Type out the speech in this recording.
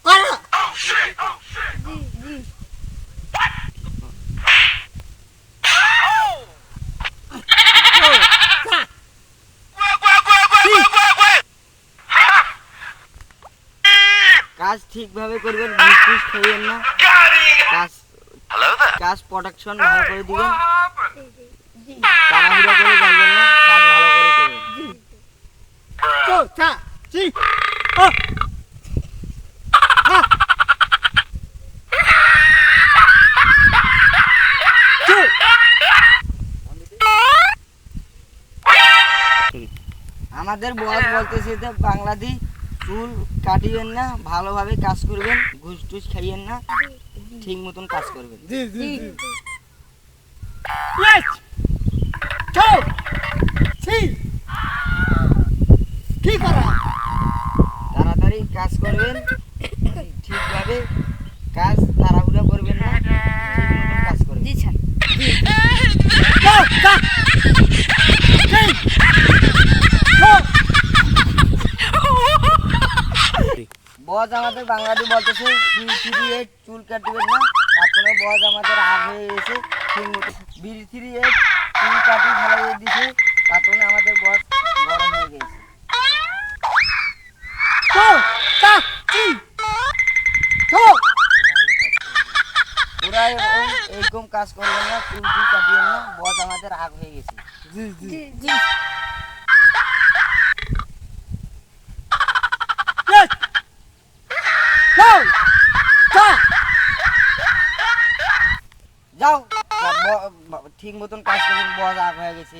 করো। জি জি তো, চা, ঠিক। কাজ ঠিকভাবে করবেন, ঘুষ টুস খাইয়েন না। কাজ কাজ প্রোডাকশন ভালো করে দিবেন, জি তাড়াহুড়া করে যাইবেন না, কাজ ভালো করে করবেন। জি তো, চা, ঠিক। ও, হ্যাঁ, ঠিক। আমাদের বস বলতেছে যে বাংলাদেশ চুল কাটিবেন না, ভালোভাবে কাজ করবেন, ঘুষ টুস খাইয়েন না, ঠিক মতন কাজ করবেন। জি, জি, জি জি। Yes! Two! Three! কি করা? তাড়াতাড়ি কাজ করবেন, ঠিকভাবে কাজ তাড়াহুড়া করবেন না, ঠিক মতন কাজ করবেন। জি sir Go! Go! Three! Go! Boss আমাদের বাংলাদেশ বলতেছে 338 চুল কাটবেন না, তারপরে বস আমাদের আগ হয়ে গেছে, ঠিক মতো 338 চুল কাটি ফেলাই দিছে, তারপরে আমাদের বস গরম হয়ে গেছে। Go! Go! Three! Go! পুরা এরকম কাজ করবেন না, চুল টুল কাটিয়েন না, বস আমাদের আগ হয়ে গেছে। জি, জি। জি জি Yes! Go! Go! যাও, ঠিক মতন কাজ করবেন, বস আগ হয়ে গেছে।